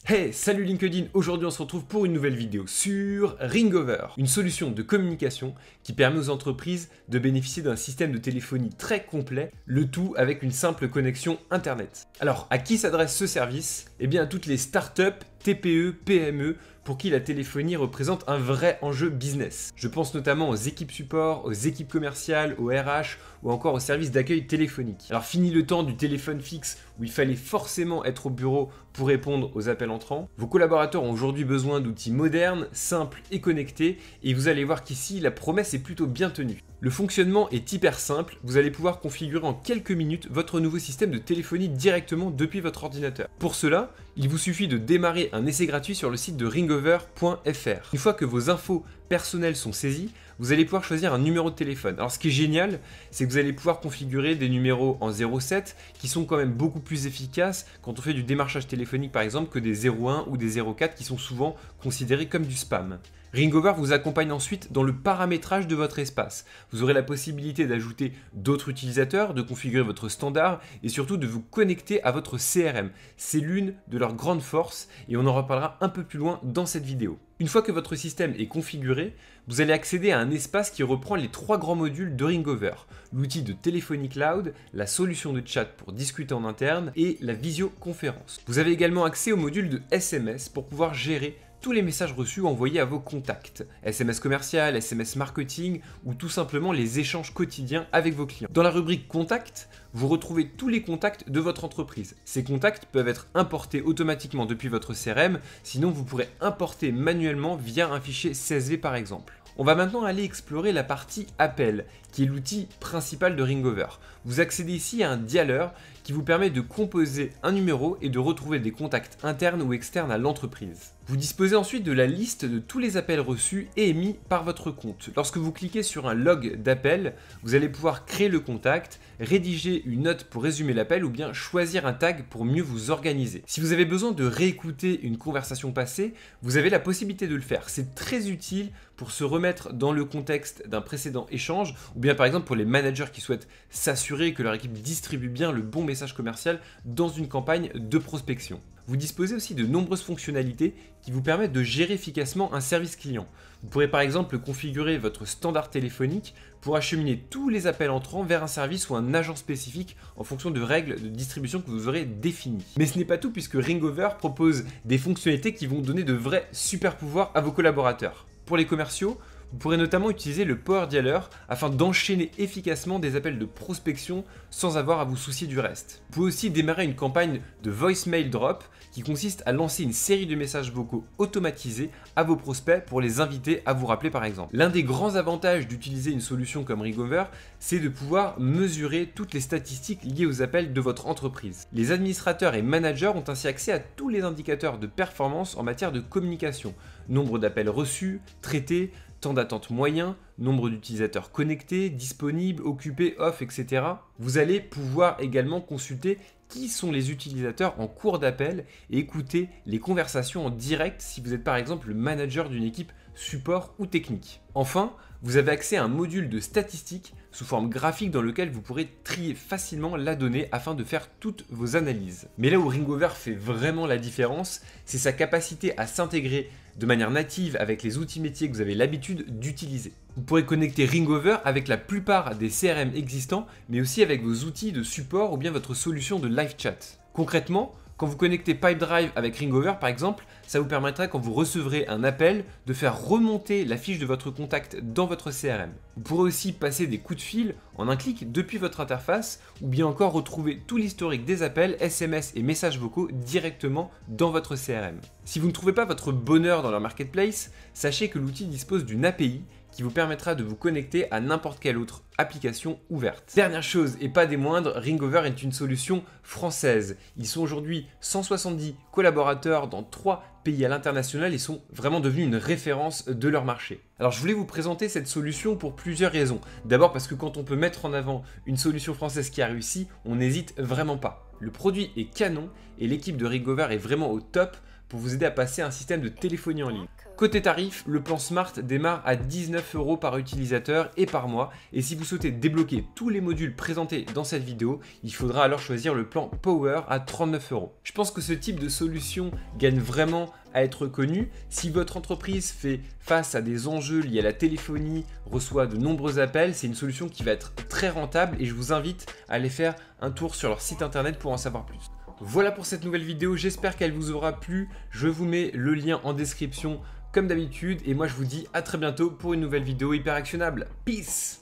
Hey, salut LinkedIn! Aujourd'hui on se retrouve pour une nouvelle vidéo sur Ringover, une solution de communication qui permet aux entreprises de bénéficier d'un système de téléphonie très complet, le tout avec une simple connexion internet. Alors, à qui s'adresse ce service? Eh bien à toutes les startups, TPE, PME, pour qui la téléphonie représente un vrai enjeu business. Je pense notamment aux équipes support, aux équipes commerciales, aux RH ou encore aux services d'accueil téléphonique. Alors fini le temps du téléphone fixe où il fallait forcément être au bureau pour répondre aux appels entrants. Vos collaborateurs ont aujourd'hui besoin d'outils modernes, simples et connectés et vous allez voir qu'ici la promesse est plutôt bien tenue. Le fonctionnement est hyper simple, vous allez pouvoir configurer en quelques minutes votre nouveau système de téléphonie directement depuis votre ordinateur. Pour cela, il vous suffit de démarrer un essai gratuit sur le site de ringover.fr. Une fois que vos infos personnelles sont saisies, vous allez pouvoir choisir un numéro de téléphone. Alors ce qui est génial, c'est que vous allez pouvoir configurer des numéros en 07 qui sont quand même beaucoup plus efficaces quand on fait du démarchage téléphonique par exemple que des 01 ou des 04 qui sont souvent considérés comme du spam. Ringover vous accompagne ensuite dans le paramétrage de votre espace. Vous aurez la possibilité d'ajouter d'autres utilisateurs, de configurer votre standard et surtout de vous connecter à votre CRM. C'est l'une de leurs grandes forces et on en reparlera un peu plus loin dans cette vidéo. Une fois que votre système est configuré, vous allez accéder à un espace qui reprend les trois grands modules de Ringover, l'outil de téléphonie cloud, la solution de chat pour discuter en interne et la visioconférence. Vous avez également accès au module de SMS pour pouvoir gérer tous les messages reçus envoyés à vos contacts, SMS commercial, SMS marketing ou tout simplement les échanges quotidiens avec vos clients. Dans la rubrique Contact, vous retrouvez tous les contacts de votre entreprise. Ces contacts peuvent être importés automatiquement depuis votre CRM, sinon vous pourrez importer manuellement via un fichier CSV par exemple. On va maintenant aller explorer la partie appel, qui est l'outil principal de Ringover. Vous accédez ici à un dialer qui vous permet de composer un numéro et de retrouver des contacts internes ou externes à l'entreprise. Vous disposez ensuite de la liste de tous les appels reçus et émis par votre compte. Lorsque vous cliquez sur un log d'appel, vous allez pouvoir créer le contact, rédiger une note pour résumer l'appel ou bien choisir un tag pour mieux vous organiser. Si vous avez besoin de réécouter une conversation passée, vous avez la possibilité de le faire. C'est très utile pour se remettre dans le contexte d'un précédent échange ou bien par exemple pour les managers qui souhaitent s'assurer que leur équipe distribue bien le bon message commercial dans une campagne de prospection. Vous disposez aussi de nombreuses fonctionnalités qui vous permettent de gérer efficacement un service client. Vous pourrez par exemple configurer votre standard téléphonique pour acheminer tous les appels entrants vers un service ou un agent spécifique en fonction de règles de distribution que vous aurez définies. Mais ce n'est pas tout puisque Ringover propose des fonctionnalités qui vont donner de vrais super pouvoirs à vos collaborateurs. Pour les commerciaux, vous pourrez notamment utiliser le Power Dialer afin d'enchaîner efficacement des appels de prospection sans avoir à vous soucier du reste. Vous pouvez aussi démarrer une campagne de voicemail drop qui consiste à lancer une série de messages vocaux automatisés à vos prospects pour les inviter à vous rappeler par exemple. L'un des grands avantages d'utiliser une solution comme Ringover, c'est de pouvoir mesurer toutes les statistiques liées aux appels de votre entreprise. Les administrateurs et managers ont ainsi accès à tous les indicateurs de performance en matière de communication, nombre d'appels reçus, traités, temps d'attente moyen, nombre d'utilisateurs connectés, disponibles, occupés, off, etc. Vous allez pouvoir également consulter qui sont les utilisateurs en cours d'appel et écouter les conversations en direct si vous êtes par exemple le manager d'une équipe support ou technique. Enfin, vous avez accès à un module de statistiques sous forme graphique dans lequel vous pourrez trier facilement la donnée afin de faire toutes vos analyses. Mais là où Ringover fait vraiment la différence, c'est sa capacité à s'intégrer de manière native avec les outils métiers que vous avez l'habitude d'utiliser. Vous pourrez connecter Ringover avec la plupart des CRM existants, mais aussi avec vos outils de support ou bien votre solution de live chat. Concrètement, quand vous connectez Pipedrive avec Ringover par exemple, ça vous permettra quand vous recevrez un appel de faire remonter la fiche de votre contact dans votre CRM. Vous pourrez aussi passer des coups de fil en un clic depuis votre interface ou bien encore retrouver tout l'historique des appels, SMS et messages vocaux directement dans votre CRM. Si vous ne trouvez pas votre bonheur dans leur marketplace, sachez que l'outil dispose d'une API qui vous permettra de vous connecter à n'importe quelle autre application ouverte. Dernière chose et pas des moindres, Ringover est une solution française. Ils sont aujourd'hui 170 collaborateurs dans 3 pays à l'international et sont vraiment devenus une référence de leur marché. Alors je voulais vous présenter cette solution pour plusieurs raisons. D'abord parce que quand on peut mettre en avant une solution française qui a réussi, on n'hésite vraiment pas. Le produit est canon et l'équipe de Ringover est vraiment au top pour vous aider à passer à un système de téléphonie en ligne. Côté tarif, le plan Smart démarre à 19 € par utilisateur et par mois, et si vous souhaitez débloquer tous les modules présentés dans cette vidéo, il faudra alors choisir le plan Power à 39 €. Je pense que ce type de solution gagne vraiment à être connu. Si votre entreprise fait face à des enjeux liés à la téléphonie, reçoit de nombreux appels, c'est une solution qui va être très rentable et je vous invite à aller faire un tour sur leur site internet pour en savoir plus. Voilà pour cette nouvelle vidéo, j'espère qu'elle vous aura plu. Je vous mets le lien en description comme d'habitude et moi je vous dis à très bientôt pour une nouvelle vidéo hyper actionnable. Peace!